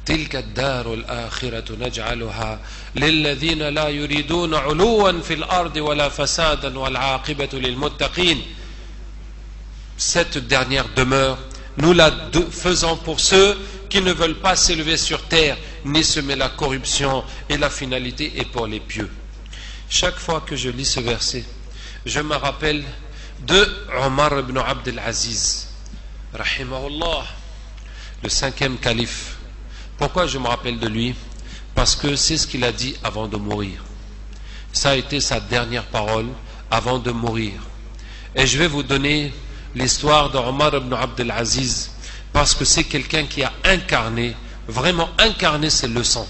تلك الدار الآخرة نجعلها للذين لا يريدون علوا في الأرض ولا فسادا والعاقبة للمتقين. Cette dernière demeure, nous la faisons pour ceux qui ne veulent pas s'élever sur terre, ni semer la corruption, et la finalité est pour les pieux. Chaque fois que je lis ce verset, je me rappelle de Omar ibn Abd al-Aziz, rahimahullah, le 5e calife. Pourquoi je me rappelle de lui? Parce que c'est ce qu'il a dit avant de mourir. Ça a été sa dernière parole avant de mourir. Et je vais vous donner l'histoire d'Omar ibn Abd al-Aziz, parce que c'est quelqu'un qui a incarné, vraiment incarné ses leçons.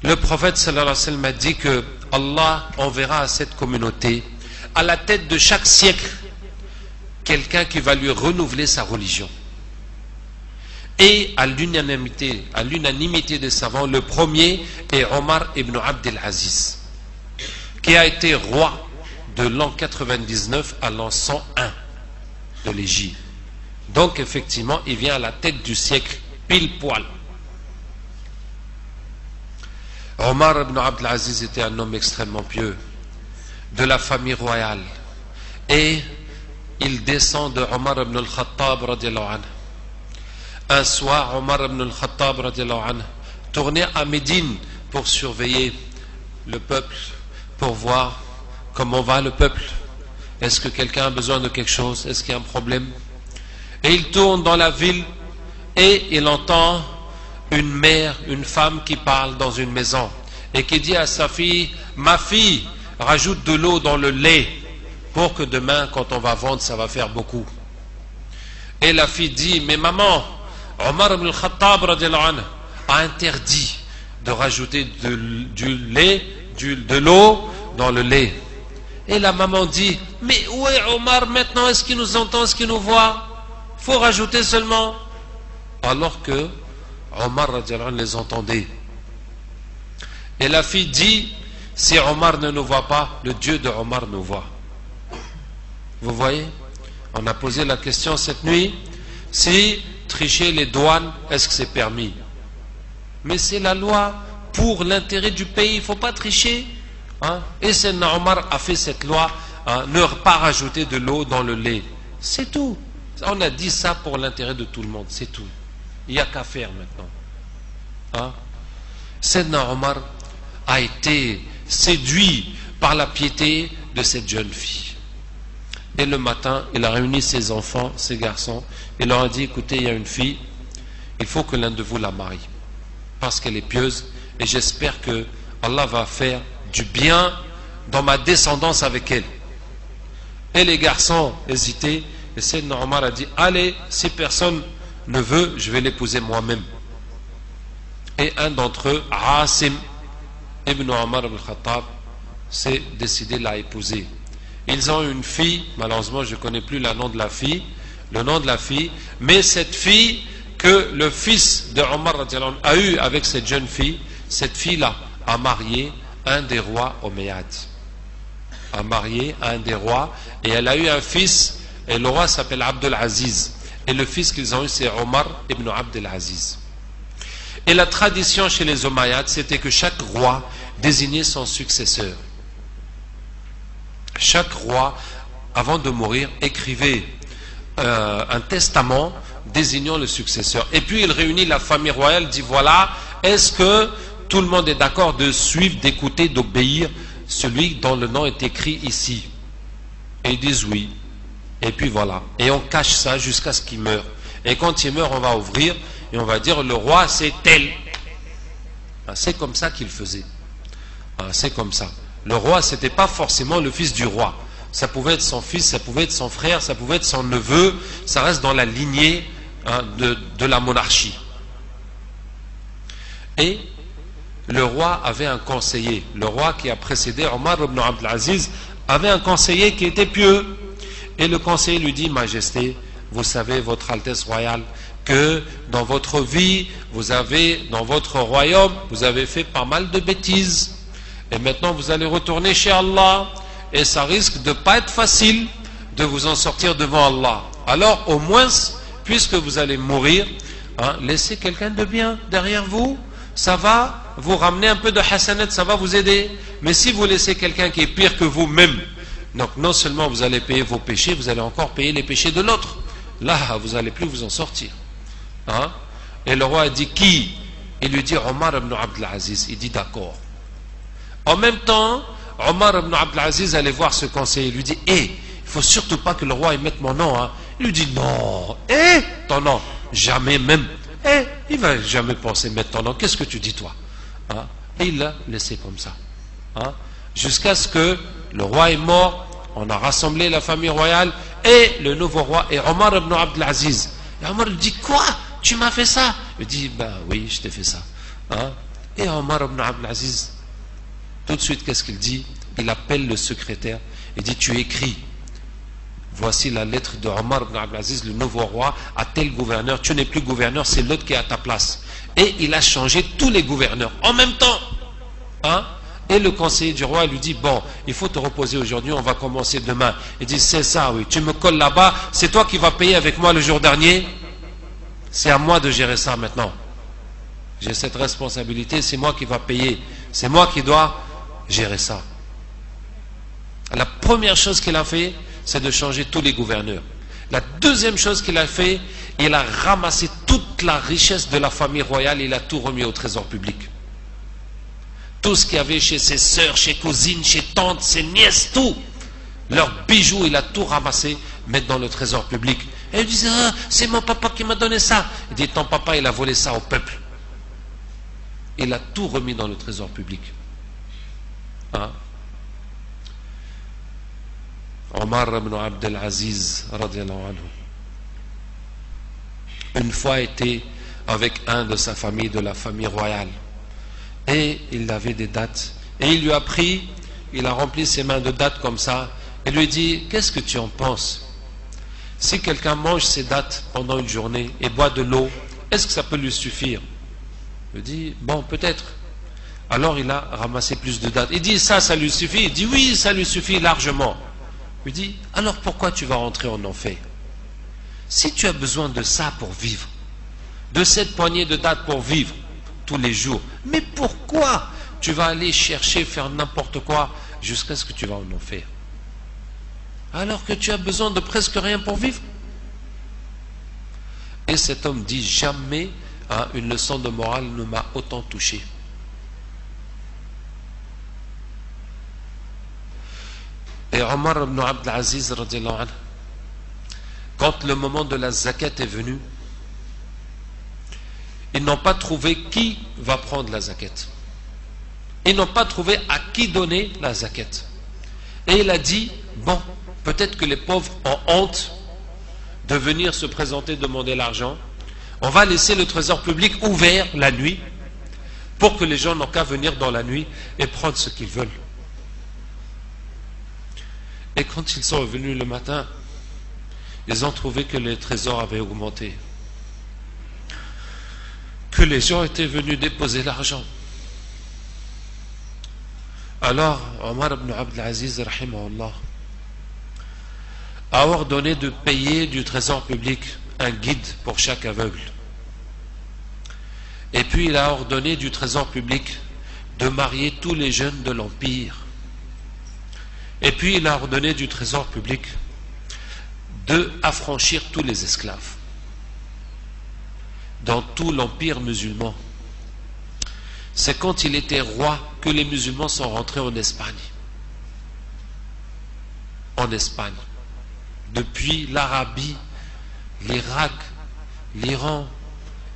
Le prophète sallallahu alayhi wa sallam a dit que Allah enverra à cette communauté, à la tête de chaque siècle, quelqu'un qui va lui renouveler sa religion. Et à l'unanimité des savants, le premier est Omar ibn Abd al-Aziz, qui a été roi de l'an 99 à l'an 101 de l'Égypte. Donc effectivement, il vient à la tête du siècle, pile poil. Omar ibn Abd al-Aziz était un homme extrêmement pieux, de la famille royale, et il descend de Omar ibn al-Khattab radiallahu anhu. Un soir, Omar ibn al-Khattab radiallahu anhu tournait à Médine pour surveiller le peuple, pour voir comment va le peuple. Est-ce que quelqu'un a besoin de quelque chose? Est-ce qu'il y a un problème? Et il tourne dans la ville et il entend une mère, une femme qui parle dans une maison et qui dit à sa fille: ma fille, rajoute de l'eau dans le lait pour que demain, quand on va vendre, ça va faire beaucoup. Et la fille dit: mais maman, Omar ibn al-Khattab radiallahu anhu a interdit de rajouter de l'eau dans le lait. Et la maman dit: mais où est Omar maintenant? Est-ce qu'il nous entend? Est-ce qu'il nous voit? Il faut rajouter seulement. Alors que Omar radiallahu anhu les entendait. Et la fille dit: si Omar ne nous voit pas, le Dieu de Omar nous voit. Vous voyez? On a posé la question cette nuit: si tricher les douanes, est-ce que c'est permis? Mais c'est la loi pour l'intérêt du pays, il ne faut pas tricher. Hein? Et Sayyidina Omar a fait cette loi, hein, ne pas rajouter de l'eau dans le lait. C'est tout. On a dit ça pour l'intérêt de tout le monde, c'est tout. Il n'y a qu'à faire maintenant. Hein? Sayyidina Omar a été séduit par la piété de cette jeune fille. Et le matin, il a réuni ses enfants, ses garçons, et leur a dit: écoutez, il y a une fille, il faut que l'un de vous la marie, parce qu'elle est pieuse, et j'espère que Allah va faire du bien dans ma descendance avec elle. Et les garçons hésitaient, et Sayyidina Omar a dit: allez, si personne ne veut, je vais l'épouser moi-même. Et un d'entre eux, Asim ibn Omar al-Khattab, s'est décidé de la épouser. Ils ont une fille, malheureusement je ne connais plus le nom de la fille, mais cette fille que le fils de Omar a eu avec cette jeune fille, cette fille-là a marié un des rois omeyyades. Et elle a eu un fils, et le roi s'appelle Abdul Aziz. Et le fils qu'ils ont eu, c'est Omar ibn Abd al-Aziz. Et la tradition chez les Omeyyades, c'était que chaque roi désignait son successeur. Chaque roi, avant de mourir, écrivait un testament désignant le successeur. Et puis il réunit la famille royale, dit: voilà, est-ce que tout le monde est d'accord de suivre, d'écouter, d'obéir celui dont le nom est écrit ici? Et ils disent oui. Et puis voilà. Et on cache ça jusqu'à ce qu'il meure. Et quand il meurt, on va ouvrir et on va dire: le roi c'est tel. C'est comme ça qu'il faisait. C'est comme ça. Le roi, c'était pas forcément le fils du roi. Ça pouvait être son fils, ça pouvait être son frère, ça pouvait être son neveu. Ça reste dans la lignée de la monarchie. Et le roi avait un conseiller. Le roi qui a précédé Omar ibn Abd al-Aziz avait un conseiller qui était pieux. Et le conseiller lui dit: Majesté, vous savez, votre Altesse royale, que dans votre vie, dans votre royaume, vous avez fait pas mal de bêtises. Et maintenant, vous allez retourner chez Allah. Et ça risque de ne pas être facile de vous en sortir devant Allah. Alors, au moins, puisque vous allez mourir, hein, laissez quelqu'un de bien derrière vous, ça va vous ramener un peu de hasanat, ça va vous aider. Mais si vous laissez quelqu'un qui est pire que vous-même, donc non seulement vous allez payer vos péchés, vous allez encore payer les péchés de l'autre. Là, vous n'allez plus vous en sortir. Hein? Et le roi a dit qui? Il lui dit Omar ibn Abd al-Aziz. Il dit d'accord. En même temps, Omar ibn Abd al-Aziz allait voir ce conseiller. Il lui dit il ne faut surtout pas que le roi y mette mon nom. Hein. Il lui dit non. Ton nom. Jamais même. Il ne va jamais penser mettre ton nom. Qu'est-ce que tu dis toi? Hein? Et il l'a laissé comme ça. Hein? Jusqu'à ce que le roi est mort, on a rassemblé la famille royale et le nouveau roi est Omar ibn Abd al-Aziz. Et Omar lui dit quoi? Tu m'as fait ça? Il dit oui, je t'ai fait ça. Hein? Et Omar ibn Abd al-Aziz, tout de suite, qu'est-ce qu'il dit? Il appelle le secrétaire. Il dit tu écris. Voici la lettre de Omar ibn Abd al-Aziz, le nouveau roi, à tel gouverneur. Tu n'es plus gouverneur, c'est l'autre qui est à ta place. Et il a changé tous les gouverneurs en même temps. Hein? Et le conseiller du roi lui dit bon, il faut te reposer aujourd'hui, on va commencer demain. Il dit c'est ça, oui, tu me colles là-bas, c'est toi qui vas payer avec moi le jour dernier. C'est à moi de gérer ça maintenant. J'ai cette responsabilité, c'est moi qui va payer, c'est moi qui dois gérer ça. La première chose qu'il a fait, c'est de changer tous les gouverneurs. La deuxième chose qu'il a fait, il a ramassé toute la richesse de la famille royale, il a tout remis au trésor public. Tout ce qu'il y avait chez ses sœurs, chez cousines, chez tantes, ses nièces, tout. Leurs bijoux, il a tout ramassé, mettre dans le trésor public. Et il disait, c'est mon papa qui m'a donné ça. Il dit, ton papa, il a volé ça au peuple. Il a tout remis dans le trésor public. Hein? Omar ibn Abd al-Aziz, radiallahu anhu, une fois était avec un de sa famille, de la famille royale. Et il avait des dattes. Et il lui a pris, il a rempli ses mains de dattes comme ça. Et lui dit, qu'est-ce que tu en penses? Si quelqu'un mange ses dattes pendant une journée et boit de l'eau, est-ce que ça peut lui suffire? Il dit, bon, peut-être. Alors il a ramassé plus de dattes. Il dit, ça lui suffit? Il dit, oui, ça lui suffit largement. Il dit, alors pourquoi tu vas rentrer en enfer? Si tu as besoin de ça pour vivre, de cette poignée de dattes pour vivre tous les jours, mais pourquoi tu vas aller chercher, faire n'importe quoi jusqu'à ce que tu vas en enfer? Alors que tu as besoin de presque rien pour vivre. Et cet homme dit, jamais une leçon de morale ne m'a autant touché. Et Omar ibn Abd al-Aziz, radiallahu anhu, quand le moment de la zakat est venu, ils n'ont pas trouvé qui va prendre la zakat. Ils n'ont pas trouvé à qui donner la zakat. Et il a dit, bon, peut-être que les pauvres ont honte de venir se présenter, demander l'argent. On va laisser le trésor public ouvert la nuit pour que les gens n'ont qu'à venir dans la nuit et prendre ce qu'ils veulent. Et quand ils sont revenus le matin, ils ont trouvé que les trésors avaient augmenté, que les gens étaient venus déposer l'argent. Alors Omar ibn Abd al-Aziz, rahimahullah, a ordonné de payer du trésor public un guide pour chaque aveugle. Et puis il a ordonné du trésor public de marier tous les jeunes de l'Empire. Et puis il a ordonné du trésor public de affranchir tous les esclaves dans tout l'Empire musulman. C'est quand il était roi que les musulmans sont rentrés en Espagne. En Espagne. Depuis l'Arabie, l'Irak, l'Iran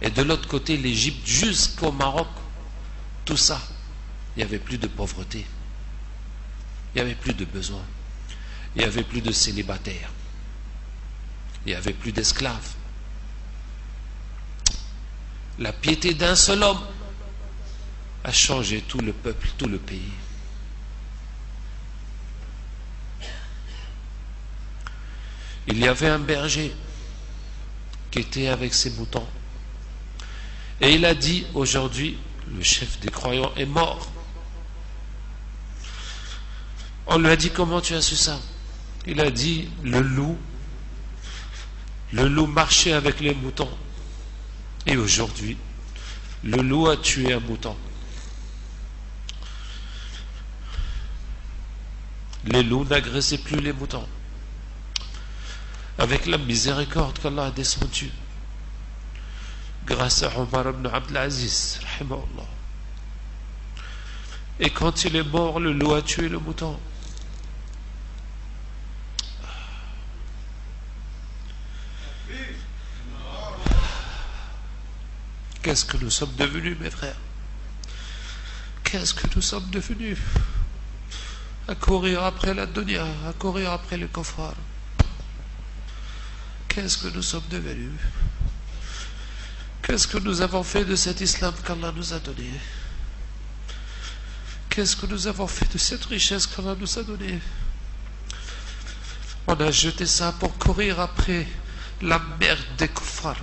et de l'autre côté l'Égypte jusqu'au Maroc, tout ça, il n'y avait plus de pauvreté. Il n'y avait plus de besoin. Il n'y avait plus de célibataires. Il n'y avait plus d'esclaves. La piété d'un seul homme a changé tout le peuple, tout le pays. Il y avait un berger qui était avec ses moutons. Et il a dit, aujourd'hui, le chef des croyants est mort. On lui a dit, comment tu as su ça? Il a dit, le loup marchait avec les moutons. Et aujourd'hui, le loup a tué un mouton. Les loups n'agressaient plus les moutons. Avec la miséricorde qu'Allah a descendue, grâce à Omar ibn Abdelaziz, rahimahullah. Et quand il est mort, le loup a tué le mouton. Qu'est-ce que nous sommes devenus, mes frères? Qu'est-ce que nous sommes devenus? À courir après la dunya, à courir après le kofar. Qu'est-ce que nous sommes devenus? Qu'est-ce que nous avons fait de cet islam qu'Allah nous a donné? Qu'est-ce que nous avons fait de cette richesse qu'Allah nous a donnée? On a jeté ça pour courir après la merde des kofars.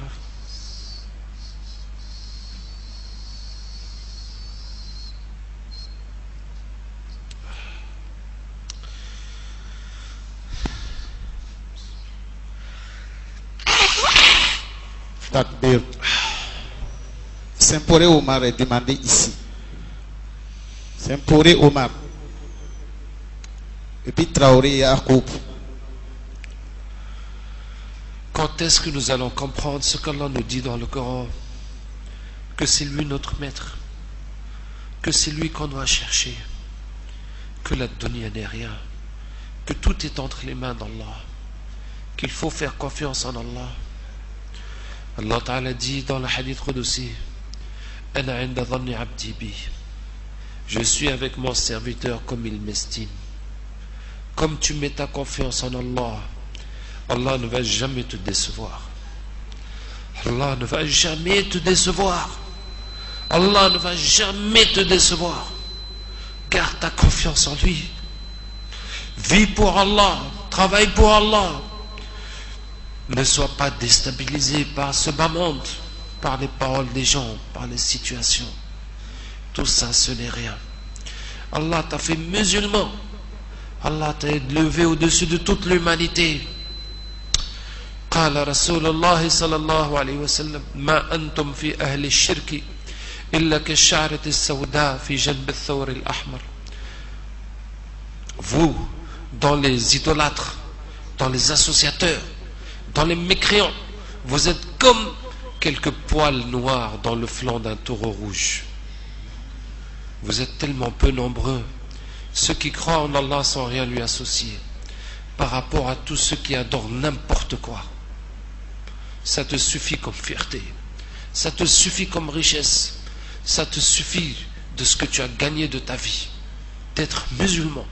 Takbir. Saint-Poré Omar est demandé ici. Saint-Poré Omar. Et puis Traoré Yacoub. Quand est-ce que nous allons comprendre ce qu'Allah nous dit dans le Coran? Que c'est lui notre maître, que c'est lui qu'on doit chercher, que la dunya n'est rien, que tout est entre les mains d'Allah, qu'il faut faire confiance en Allah. Allah Ta'ala dit dans le hadith Qudsi, Ana inda dhanni abdi bi. Je suis avec mon serviteur comme il m'estime. Comme tu mets ta confiance en Allah, Allah ne va jamais te décevoir. Allah ne va jamais te décevoir. Allah ne va jamais te décevoir. Garde ta confiance en lui. Vis pour Allah. Travaille pour Allah. Ne sois pas déstabilisé par ce bas monde, par les paroles des gens, par les situations. Tout ça, ce n'est rien. Allah t'a fait musulman. Allah t'a élevé au-dessus de toute l'humanité. قال رسول الله صلى الله عليه وسلم ما أنتم في أهل الشرك إلا كالشعرة السوداء في جنب الثور الأحمر. Vous, dans les idolâtres, dans les associateurs, dans les mécréants, vous êtes comme quelques poils noirs dans le flanc d'un taureau rouge. Vous êtes tellement peu nombreux. Ceux qui croient en Allah sans rien lui associer, par rapport à tous ceux qui adorent n'importe quoi. Ça te suffit comme fierté, ça te suffit comme richesse, ça te suffit de ce que tu as gagné de ta vie, d'être musulman.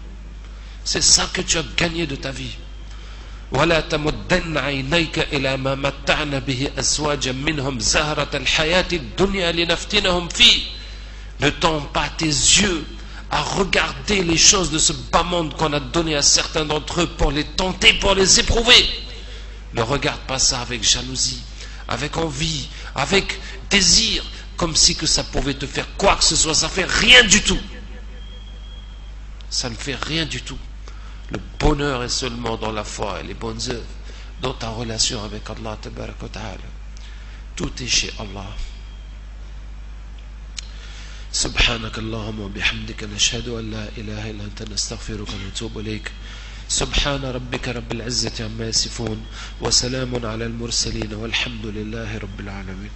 C'est ça que tu as gagné de ta vie. ولا تمدن عينيك إلى ما متعنا به أزواجا منهم زهرة الحياة الدنيا لنفتنهم فيه. Ne tends pas tes yeux à regarder les choses de ce bas monde qu'on a donné à certains d'entre eux pour les tenter, pour les éprouver. Ne regarde pas ça avec jalousie, avec envie, avec désir, comme si que ça pouvait te faire quoi que ce soit. Ça fait rien du tout. Ça ne fait rien du tout. Le bonheur est seulement dans la foi et les bonnes œuvres, dans ta relation avec Allah tabaraka wa ta'ala. Tout est chez Allah. سبحانك اللهم وبحمدك نشهد أن لا إله إلا أنت نستغفرك ونتوب إليك. سبحان ربك رب العزة عما يصفون وسلام على المرسلين والحمد لله رب العالمين.